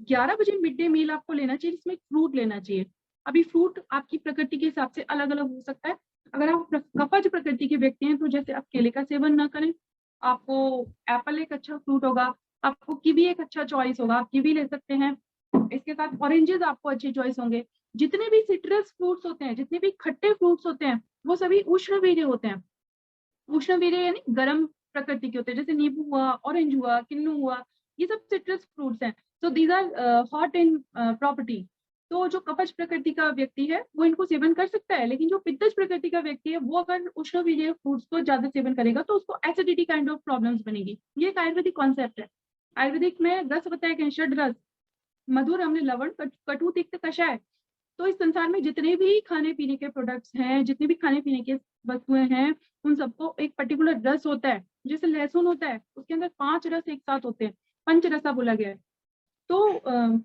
11 बजे mid day meal आपको लेना चाहिए, जिसमें fruit लेना चाहिए। अभी फ्रूट आपकी प्रकृति के हिसाब से अलग अलग हो सकता है। अगर आप कफज प्रकृति के व्यक्ति हैं तो जैसे आप केले का सेवन ना करें, आपको एप्पल एक अच्छा फ्रूट होगा, आपको कीवी एक अच्छा चॉइस होगा, आप कीवी ले सकते हैं। इसके साथ ऑरेंजेस आपको अच्छे चॉइस होंगे। जितने भी सिट्रस फ्रूट्स होते हैं, जितने भी खट्टे फ्रूट्स होते हैं, वो सभी उष्णवीर्य होते हैं। उष्णवीर्य यानी गर्म प्रकृति के होते हैं, जैसे नींबू हुआ, ऑरेंज हुआ, किन्नू हुआ, ये सब सिट्रस फ्रूट्स हैं। So these are hot in property. तो जो कपच प्रकृति का व्यक्ति है वो इनको सेवन कर सकता है, लेकिन जो पित्तज प्रकृति का व्यक्ति है वो अगर उष्णवीर्य फ्रूट्स को ज्यादा सेवन करेगा तो उसको एसिडिटी काइंड ऑफ प्रॉब्लम्स बनेगी। ये एक आयुर्वेदिक कॉन्सेप्ट है। आयुर्वेदिक में रस बताया गया, षड रस, मधुर, अम्ल, लवण, कटु, तिक्त, कषाय। तो इस संसार में जितने भी खाने पीने के प्रोडक्ट्स हैं, जितने भी खाने पीने की वस्तुएं हैं, उन सबको एक पर्टिकुलर रस होता है। जैसे लहसुन होता है, उसके अंदर 5 रस एक साथ होते हैं, पंचरसा बोला गया है। तो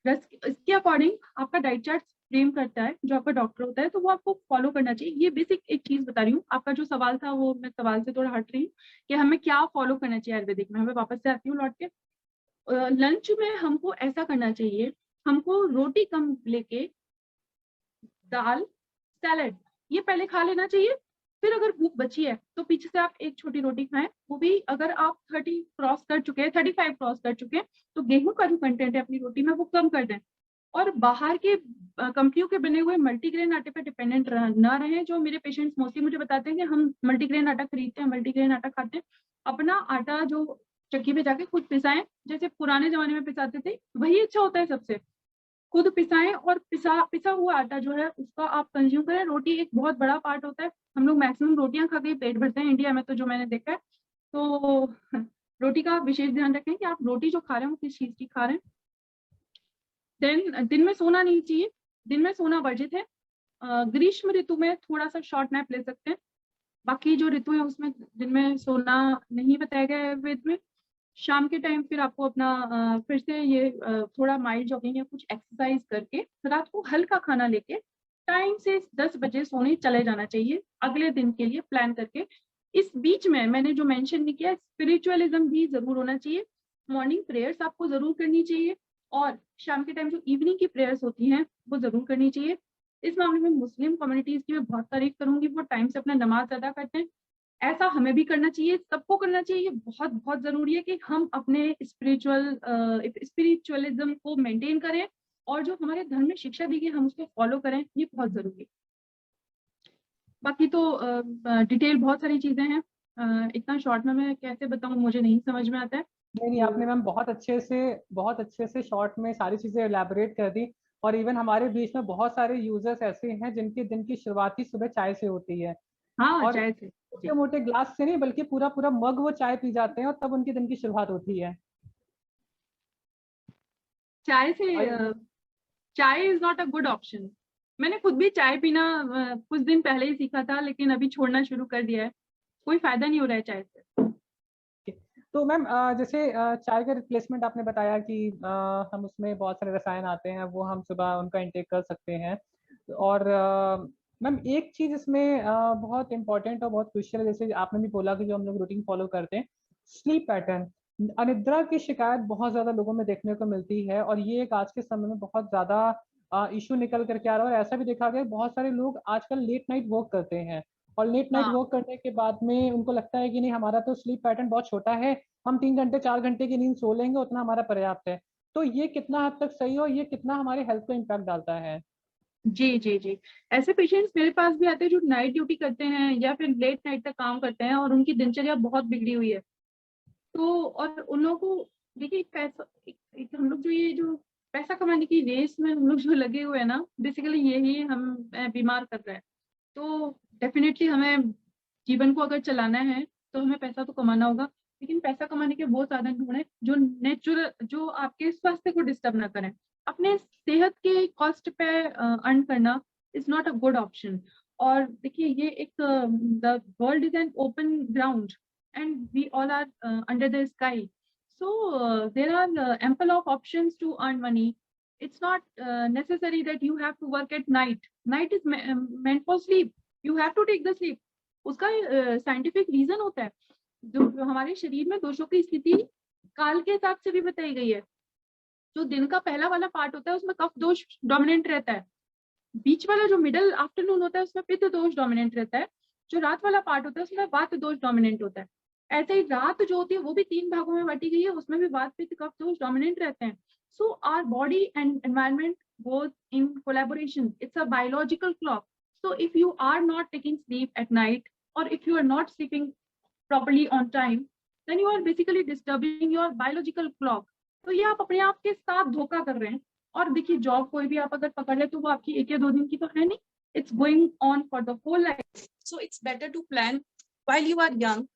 रस इसके अकॉर्डिंग आपका डाइट चार्ट फ्रेम करता है जो आपका डॉक्टर होता है, तो वो आपको फॉलो करना चाहिए। ये बेसिक एक चीज बता रही हूँ। आपका जो सवाल था वो मैं सवाल से थोड़ा हट रही हूँ कि हमें क्या फॉलो करना चाहिए आयुर्वेदिक में। हमें वापस से आती हूँ लौट के। लंच में हमको ऐसा करना चाहिए, हमको रोटी कम लेके दाल, सैलेड ये पहले खा लेना चाहिए। फिर अगर भूख बची है तो पीछे से आप एक छोटी रोटी खाएं। वो भी अगर आप 30 क्रॉस कर चुके हैं, 35 क्रॉस कर चुके हैं, तो गेहूं का जो कंटेंट है अपनी रोटी में वो कम कर दें। और बाहर के कंपनियों के बने हुए मल्टीग्रेन आटे पे डिपेंडेंट ना रहें। जो मेरे पेशेंट्स मोस्टली मुझे बताते हैं कि हम मल्टीग्रेन आटा खरीदते हैं, मल्टीग्रेन आटा खाते हैं। अपना आटा जो चक्की पे जाके खुद पिसाएं, जैसे पुराने जमाने में पिसाते थे, वही अच्छा होता है सबसे। खुद पिसाएं और पिसा हुआ आटा जो है उसका आप कंज्यूम करें। रोटी एक बहुत बड़ा पार्ट होता है। हम लोग मैक्सिमम रोटियां खा के पेट भरते हैं इंडिया में, तो जो मैंने देखा है। तो रोटी का विशेष ध्यान रखें कि आप रोटी जो खा रहे हैं वो किस चीज की खा रहे हैं। देन दिन में सोना नहीं चाहिए, दिन में सोना वर्जित है। ग्रीष्म ऋतु में थोड़ा सा शॉर्ट नैप ले सकते हैं। बाकी जो ऋतु है उसमें दिन में सोना नहीं बताया गया है वेद में। शाम के टाइम फिर आपको अपना फिर से ये थोड़ा माइल्ड जॉगिंग या कुछ एक्सरसाइज करके रात को हल्का खाना लेके टाइम से 10 बजे सोने चले जाना चाहिए, अगले दिन के लिए प्लान करके। इस बीच में मैंने जो मेंशन नहीं किया, स्पिरिचुअलिज्म भी जरूर होना चाहिए। मॉर्निंग प्रेयर्स आपको जरूर करनी चाहिए और शाम के टाइम जो इवनिंग की प्रेयर्स होती हैं वो जरूर करनी चाहिए। इस मामले में मुस्लिम कम्युनिटीज की मैं बहुत तारीफ करूंगी, वो टाइम से अपना नमाज अदा करते हैं। ऐसा हमें भी करना चाहिए, सबको करना चाहिए। ये बहुत बहुत जरूरी है कि हम अपने स्पिरिचुअलिज्म को मेंटेन करें और जो हमारे धर्म में शिक्षा दी गई हम उसको फॉलो करें, ये बहुत जरूरी है। बाकी तो डिटेल बहुत सारी चीजें हैं, इतना शॉर्ट में मैं कैसे बताऊं, मुझे नहीं समझ में आता है। नहीं, आपने मैम बहुत अच्छे से शॉर्ट में सारी चीजें एलैबोरेट कर दी। और इवन हमारे बीच में बहुत सारे यूजर्स ऐसे हैं जिनके दिन की शुरुआत ही सुबह चाय से होती है। हाँ, और चाय से जी। छोटे मोटे ग्लास से नहीं, बल्कि पूरा पूरा मग वो चाय पी जाते हैं और तब उनके दिन की शुरुआत होती है। चाय से और चाय is not a good option. मैंने खुद भी चाय पीना कुछ दिन पहले ही सीखा था, लेकिन अभी छोड़ना शुरू कर दिया है। कोई फायदा नहीं हो रहा है चाय से। तो मैम जैसे चाय का रिप्लेसमेंट आपने बताया कि हम उसमें बहुत सारे रसायन आते हैं, वो हम सुबह उनका इंटेक कर सकते हैं। और मैम एक चीज इसमें बहुत इंपॉर्टेंट और बहुत क्रुशियल है, जैसे आपने भी बोला कि जो हम लोग रूटीन फॉलो करते हैं, स्लीप पैटर्न। अनिद्रा की शिकायत बहुत ज्यादा लोगों में देखने को मिलती है, और ये एक आज के समय में बहुत ज्यादा इशू निकल करके आ रहा है। और ऐसा भी देखा गया है, बहुत सारे लोग आजकल लेट नाइट वर्क करते हैं, और लेट नाइट हाँ वर्क करने के बाद में उनको लगता है कि नहीं, हमारा तो स्लीप पैटर्न बहुत छोटा है, हम 3 घंटे 4 घंटे की नींद सो लेंगे, उतना हमारा पर्याप्त है। तो ये कितना हद तक सही हो, ये कितना हमारे हेल्थ को इम्पैक्ट डालता है? जी जी जी, ऐसे पेशेंट्स मेरे पास भी आते हैं जो नाइट ड्यूटी करते हैं या फिर लेट नाइट तक काम करते हैं और उनकी दिनचर्या बहुत बिगड़ी हुई है। तो और उन लोगों को देखिए, पैसा एक हम लोग जो पैसा कमाने की रेस में हम लोग जो लगे हुए हैं ना, बेसिकली यही हम बीमार कर रहे हैं। तो डेफिनेटली हमें जीवन को अगर चलाना है तो हमें पैसा तो कमाना होगा, लेकिन पैसा कमाने के वो साधन ढूंढें जो नेचुरल, जो आपके स्वास्थ्य को डिस्टर्ब ना करें। अपने सेहत के कॉस्ट पे अर्न करना is not a good option. और देखिए, ये एक the world is an open ground and we all are under the sky. So there are ample of options to earn money. It's not necessary that you have to work at night. Night is meant for sleep. You have to take the sleep. उसका scientific reason होता है। जो हमारे शरीर में दोषों की स्थिति काल के हिसाब से भी बताई गई है। जो दिन का पहला वाला पार्ट होता है उसमें कफ दोष डोमिनेंट रहता है। बीच वाला जो मिडल आफ्टरनून होता है उसमें पित्त दोष डोमिनेंट रहता है। जो रात वाला पार्ट होता है उसमें वात दोष डोमिनेंट होता है। ऐसे ही रात जो होती है वो भी 3 भागों में बांटी गई है, उसमें भी वात पित्त कफ दोष डोमिनेंट रहते हैं। So our body and environment goes in collaboration. It's a biological clock. So if you are not taking sleep at night, or if you are not sleeping properly on time, then you are basically disturbing your biological clock. तो ये आप अपने आप के साथ धोखा कर रहे हैं। और देखिए, जॉब कोई भी आप अगर पकड़ ले तो वो आपकी 1 या 2 दिन की तो है नहीं, it's going on for the whole life. So it's better to plan while you are young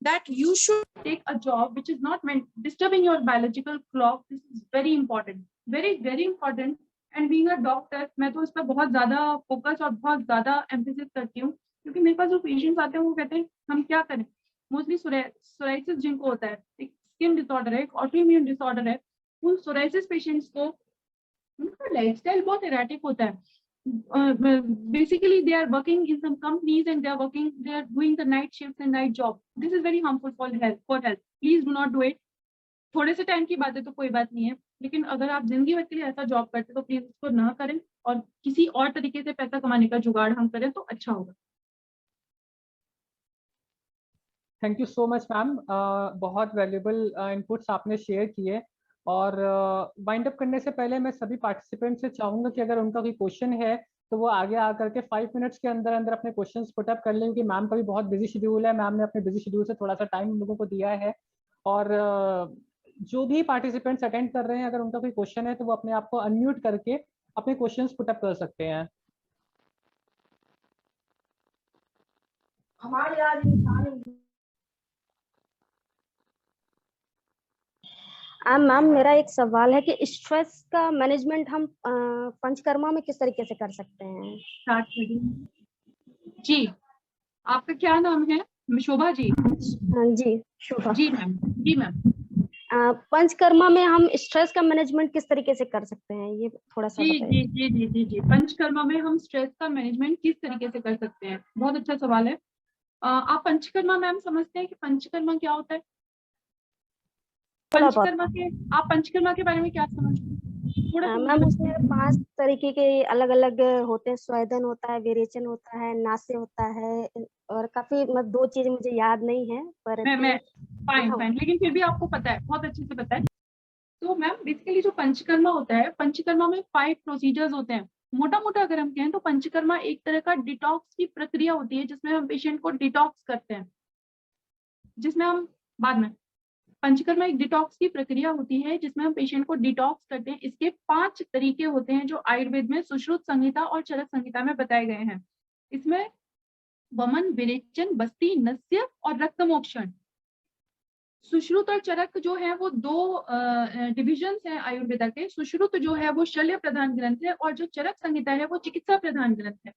that you should take a job which is not meant disturbing your biological clock. This is very important, very very important. And being a doctor, मैं तो इस पर बहुत ज्यादा focus और बहुत ज्यादा emphasis करती हूँ, क्योंकि मेरे पास जो पेशेंट्स आते हैं वो कहते हैं हम क्या करें। मोस्टली सोराइसिस जिनको होता है, एक स्किन डिसऑर्डर है, एक ऑटोइम्यून डिसऑर्डर है, उन सोराइसिस पेशेंट्स को उनका लाइफस्टाइल बहुत एराटिक होता है। Basically they are working in some companies and they are doing the night shifts and night job. This is very harmful for health. Please do not do it. थोड़े से time की बात है तो कोई बात नहीं है, लेकिन अगर आप जिंदगी भर के लिए ऐसा जॉब करते तो प्लीज उसको ना करें और किसी और तरीके से पैसा कमाने का जुगाड़ हम करें तो अच्छा होगा। Thank you so much ma'am, बहुत वैल्यूबल इनपुट्स आपने शेयर किए। और वाइंड अप करने से पहले मैं सभी पार्टिसिपेंट से चाहूंगा कि अगर उनका कोई क्वेश्चन है तो वो आगे आकर के 5 मिनट्स के अंदर अंदर अपने क्वेश्चंस पुट अप कर लें, क्योंकि मैम का भी बहुत बिजी शेड्यूल है। मैम ने अपने बिजी शेड्यूल से थोड़ा सा टाइम हम लोगों को दिया है। और जो भी पार्टिसिपेंट्स अटेंड कर रहे हैं, अगर उनका कोई क्वेश्चन है तो वो अपने आप को अनम्यूट करके अपने क्वेश्चंस पुट अप कर सकते हैं। मैम, मेरा एक सवाल है कि स्ट्रेस का मैनेजमेंट हम पंचकर्मा में किस तरीके से कर सकते हैं? स्टार्ट करिए जी। आपका क्या नाम है? शोभा जी? हाँ जी, शोभा जी मैम। जी मैम, पंचकर्मा में हम स्ट्रेस का मैनेजमेंट किस तरीके से कर सकते हैं, ये थोड़ा सा जी बताइए। जी जी जी जी पंचकर्मा में हम स्ट्रेस का मैनेजमेंट किस तरीके से कर सकते हैं, बहुत अच्छा सवाल है। आप पंचकर्मा मैम समझते हैं कि पंचकर्मा क्या होता है? थोड़ा बहुत। पंचकर्मा के आप पंचकर्मा के बारे में क्या समझते हैं? थोड़ा सा मैम उसमें 5 तरीके के अलग अलग होते हैं, स्वेदन होता है, विरेचन होता है, नास्य होता है, और काफी मतलब 2 चीज मुझे याद नहीं है पर मैं फाइन हाँ। फाइन, लेकिन फिर भी आपको पता है, बहुत अच्छे से पता है। तो मैम बेसिकली जो पंचकर्मा होता है, पंचकर्मा में 5 प्रोसीजर्स होते हैं। मोटा मोटा अगर हम कहें तो पंचकर्मा एक तरह का डिटॉक्स की प्रक्रिया होती है, जिसमें हम पेशेंट को डिटॉक्स करते हैं, जिसमें हम बाद में पंचकर्मा एक डिटॉक्स की प्रक्रिया होती है जिसमें हम पेशेंट को डिटॉक्स करते हैं। इसके 5 तरीके होते हैं जो आयुर्वेद में सुश्रुत संहिता और चरक संहिता में बताए गए हैं। इसमें वमन, विरेचन, बस्ती, नस्य और रक्तमोक्षण। सुश्रुत और चरक जो है वो 2 डिविजन्स हैं आयुर्वेदा के। सुश्रुत जो है वो शल्य प्रधान ग्रंथ है और जो चरक संहिता है वो चिकित्सा प्रधान ग्रंथ है।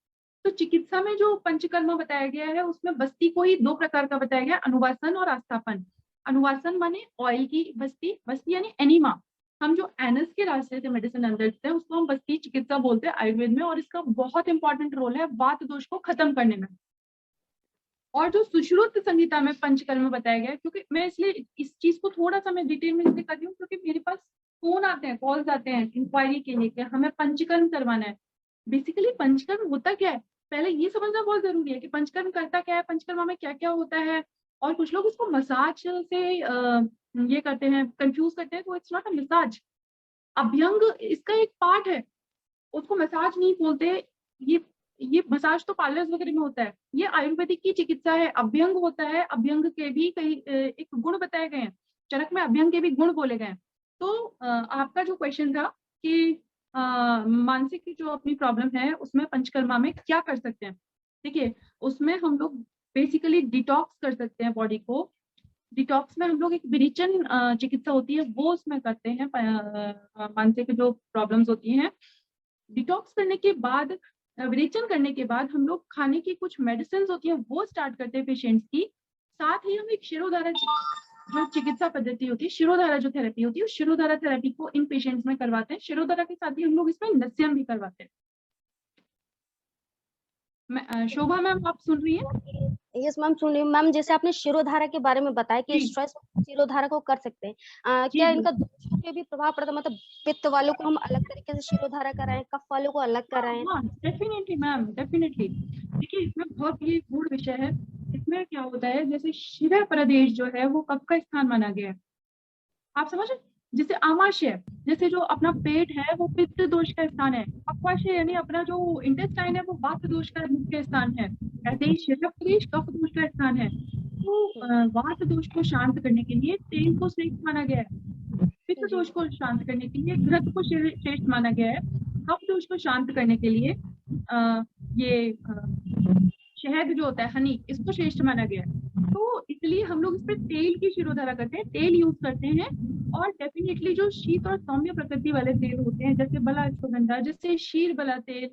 तो चिकित्सा में जो पंचकर्मा बताया गया है उसमें बस्ती को ही 2 प्रकार का बताया गया, अनुवासन और आस्थापन। अनुवासन माने ऑयल की बस्ती, बस्ती यानी एनिमा। हम जो एनस के रास्ते से मेडिसिन अंदर देते हैं उसको हम बस्ती चिकित्सा बोलते हैं आयुर्वेद में, और इसका बहुत इंपॉर्टेंट रोल है वात दोष को खत्म करने में। और जो सुश्रुत संहिता में पंचकर्म बताया गया है, क्योंकि मैं इसलिए इस चीज को थोड़ा सा मैं डिटेल में इसलिए कर रही हूँ क्योंकि मेरे पास फोन आते हैं, कॉल्स आते हैं इंक्वायरी के लिए कि हमें पंचकर्म करवाना है। बेसिकली पंचकर्म होता क्या है, पहले ये समझना बहुत जरूरी है कि पंचकर्म करता क्या है, पंचकर्मा में क्या क्या होता है। और कुछ लोग इसको मसाज से ये करते हैं, कंफ्यूज करते हैं, तो इट्स नॉट अ मसाज। अभ्यंग इसका एक पार्ट है, उसको मसाज नहीं बोलते। ये मसाज तो पार्लर्स वगैरह में होता है, ये आयुर्वेदिक की चिकित्सा है। अभ्यंग होता है, अभ्यंग के भी कई एक गुण बताए गए हैं, चरक में अभ्यंग के भी गुण बोले गए हैं। तो आपका जो क्वेश्चन था कि मानसिक की जो अपनी प्रॉब्लम है उसमें पंचकर्मा में क्या कर सकते हैं। देखिए उसमें हम लोग बेसिकली डिटॉक्स कर सकते हैं बॉडी को। डिटॉक्स में हम लोग एक विरेचन चिकित्सा होती है वो उसमें करते हैं। मानसिक जो प्रॉब्लम्स होती हैं, डिटॉक्स करने के बाद, विरेचन करने के बाद हम लोग खाने की कुछ मेडिसिन होती है वो स्टार्ट करते हैं पेशेंट्स की। साथ ही हम एक शिरोधारा जो चिकित्सा पद्धति होती है, शिरोधारा जो थेरेपी होती है, शिरोधारा थेरेपी को इन पेशेंट्स में करवाते हैं। शिरोधारा के साथ ही हम लोग इसमें नस्यम भी करवाते हैं। शोभा मैम आप सुन रही हैं? यस मैम सुन रही हूँ। मैम जैसे आपने शिरोधारा के बारे में बताया कि जी स्ट्रेस शिरोधारा को कर सकते हैं, जी क्या जी। इनका दोषों पे भी प्रभाव पड़ता है? मतलब पित्त वालों को हम अलग तरीके से शिरोधारा कराएं, कफ वालों को अलग कराएं? हाँ डेफिनेटली मैम, डेफिनेटली। देखिए इसमें बहुत ही गूढ़ विषय है। इसमें क्या होता है, जैसे शिरा प्रदेश जो है वो कफ का स्थान माना गया है, आप समझ रहे? जैसे आमाशय, जैसे जो अपना पेट है वो पित्त दोष का स्थान है। अपाशय यानी अपना जो इंटेस्टाइन है वो वात दोष का मुख्य स्थान है। ऐसे ही शिरा प्रदेश कफ दोष का स्थान है। तो वात दोष को शांत करने के लिए तेल को श्रेष्ठ माना गया है। पित्त दोष को शांत करने के लिए घृत को श्रेष्ठ माना गया है। कफ दोष को शांत करने के लिए ये शहद जो होता है, हनी, इसको श्रेष्ठ माना गया है। तो इसलिए हम लोग इस पे तेल की शिरोधारा करते हैं, तेल यूज करते हैं। और डेफिनेटली जो शीत और सौम्य प्रकृति वाले तेल होते हैं जैसे बला अश्वगंधा, जैसे शीर बला तेल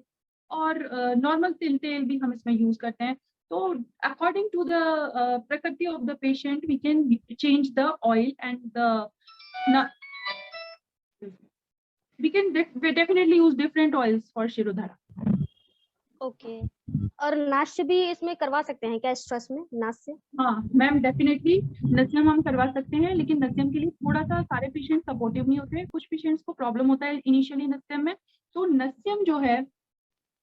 और नॉर्मल तिल तेल भी हम इसमें यूज करते हैं। तो according to the prakriti of the patient we can change the oil and the we can definitely use different oils for shirodhara. Okay. और नाश्य भी इसमें करवा सकते हैं क्या, स्ट्रेस में नाश्य? हाँ मैम डेफिनेटली नस्यम हम करवा सकते हैं, लेकिन नस्यम के लिए थोड़ा सा सारे पेशेंट सपोर्टिव नहीं होते हैं। कुछ पेशेंट्स को प्रॉब्लम होता है इनिशियली नस्यम में। तो नस्यम जो है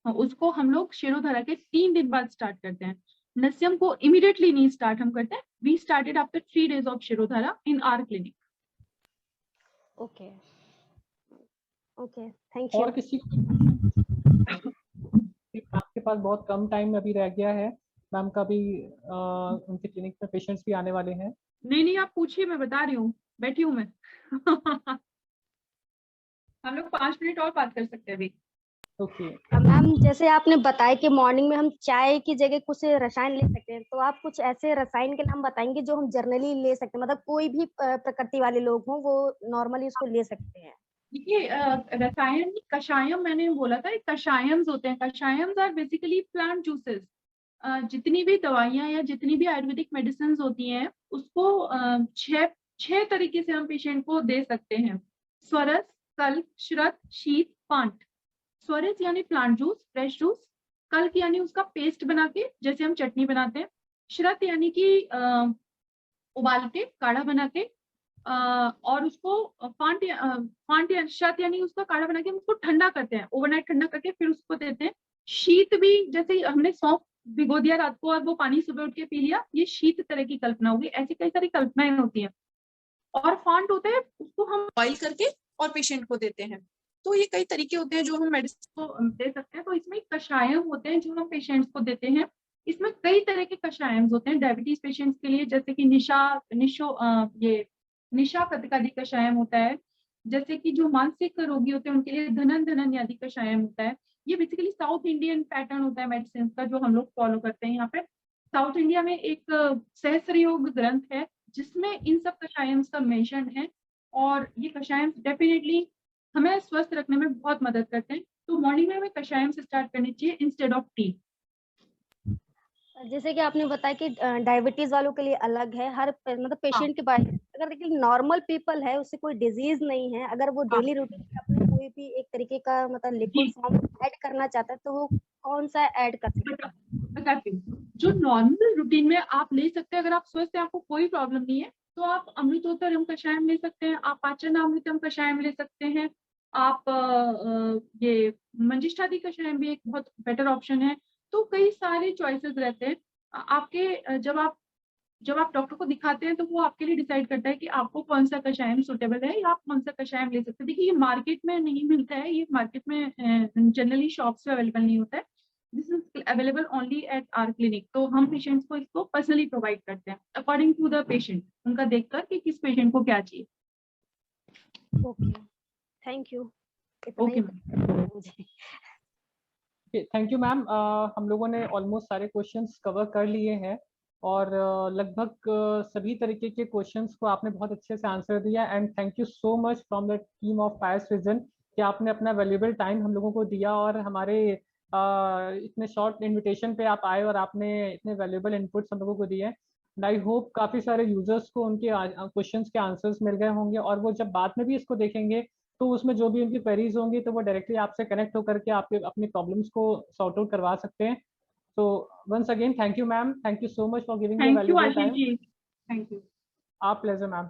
उसको हम लोग शिरोधारा के 3 दिन बाद स्टार्ट करते हैं। नस्यम को इमीडिएटली नहीं स्टार्ट हम करते हैं, we started after 3 days of shirodhara in our clinic. Okay okay, thank you. और किसी आपके पास बहुत कम टाइम अभी रह गया है, मैम का भी उनके क्लिनिक में पेशेंट्स भी आने वाले हैं। नहीं आप पूछिए, मैं बता रही हूँ, बैठी हूँ मैं। हम लोग 5 मिनट और बात कर सकते हैं अभी। ओके मैम जैसे आपने बताया कि मॉर्निंग में हम चाय की जगह कुछ रसायन ले सकते हैं, तो आप कुछ ऐसे रसायन के नाम बताएंगे जो हम जर्नली ले सकते हैं, मतलब कोई भी प्रकृति वाले लोग हों वो नॉर्मली उसको ले सकते हैं? देखिए रसायन कषायम मैंने बोला था, कषायम्स होते हैं। कषायम्स आर बेसिकली प्लांट जूसेस। जितनी भी दवाइयाँ या जितनी भी आयुर्वेदिक मेडिसिन होती हैं उसको 6 तरीके से हम पेशेंट को दे सकते हैं। स्वरस, कल्प, श्रत, शीत, पांट। स्वरस यानी प्लांट जूस, फ्रेश जूस। कल्प यानी उसका पेस्ट बना के जैसे हम चटनी बनाते हैं। श्रत यानी कि उबाल के काढ़ा बना के और उसको फांट या शत यानी उसका काढ़ा बना के हम उसको ठंडा करते हैं, ओवरनाइट ठंडा करके फिर उसको देते हैं। शीत भी, जैसे हमने सौंफ भिगो दिया रात को और वो पानी सुबह उठ के पी लिया, ये शीत तरह की कल्पना होगी। ऐसी कई सारी कल्पनाएं होती हैं। और फांट होता है, उसको हम बॉइल करके और पेशेंट को देते हैं। तो ये कई तरीके होते हैं जो हम मेडिसिन को दे सकते हैं। तो इसमें कषायम होते हैं जो हम पेशेंट्स को देते हैं। इसमें कई तरह के कषायम्स होते हैं डायबिटीज पेशेंट्स के लिए, जैसे कि निशा कतकादि कषायम होता है। जैसे कि जो मानसिक रोगी होते हैं उनके लिए धनन धनन आदि कषायम होता है। ये बेसिकली साउथ इंडियन पैटर्न होता है मेडिसिन का जो हम लोग फॉलो करते हैं। यहाँ पे साउथ इंडिया में एक सहस्त्रयोग ग्रंथ है जिसमें इन सब कषायम्स का मेंशन है। और ये कषायम्स डेफिनेटली हमें स्वस्थ रखने में बहुत मदद करते हैं। तो मॉर्निंग में हमें कषायम से स्टार्ट करनी चाहिए इंस्टेड ऑफ टी। जैसे कि आपने बताया कि डायबिटीज वालों के लिए अलग है, हर मतलब पेशेंट के बारे में। अगर देखिए नॉर्मल पीपल है, उससे कोई डिजीज नहीं है, अगर वो डेली रूटीन में अपने कोई भी एक तरीके का मतलब लिक्विड फॉर्म ऐड करना चाहता है तो वो कौन सा ऐड कर सकता है? बताती हूँ। जो नॉर्मल रूटीन में आप ले सकते हैं, अगर आप स्वस्थ हैं, आपको कोई प्रॉब्लम नहीं है, तो आप अमृतोत्तरम कषायम ले सकते हैं, आप पाचनामृतम कषायम ले सकते हैं, आप ये मंजिष्ठादि कषायम भी एक बहुत बेटर ऑप्शन है। तो कई सारे चॉइसेस रहते हैं। आपके जब आप डॉक्टर को दिखाते हैं तो वो आपके लिए डिसाइड करता है कि आपको कौन सा कषायम सुटेबल है या आप कौन सा कषायम ले सकते हैं। देखिए, ये मार्केट में नहीं मिलता है, ये मार्केट में जनरली शॉप्स पे अवेलेबल नहीं होता है। This is available only at our clinic. तो हम पेशेंट्स को इसको पर्सनली प्रोवाइड करते हैं अकॉर्डिंग टू द पेशेंट, उनका देखकर कि किस पेशेंट को क्या चाहिए। Okay, thank you. ओके मुझे थैंक यू मैम। हम लोगों ने ऑलमोस्ट सारे क्वेश्चंस कवर कर लिए हैं और लगभग सभी तरीके के क्वेश्चंस को आपने बहुत अच्छे से आंसर दिया। And thank you so much from the team of Payas Vision कि आपने अपना वैल्यूएबल टाइम हम लोगों को दिया और हमारे इतने शॉर्ट इनविटेशन पे आप आए और आपने इतने वैल्यूएबल इनपुट्स हम लोगों को दिए। एंड आई होप काफ़ी सारे यूजर्स को उनके क्वेश्चंस के आंसर्स मिल गए होंगे और वो जब बाद में भी इसको देखेंगे तो उसमें जो भी उनकी क्वेरीज होंगी तो वो डायरेक्टली आपसे कनेक्ट होकर के आपके अपनी प्रॉब्लम्स को सॉर्ट आउट करवा सकते हैं। तो once again thank you ma'am, thank you so much for giving your thank you valuable Ashish time. जी, थैंक यू। आप प्लेजर मैम।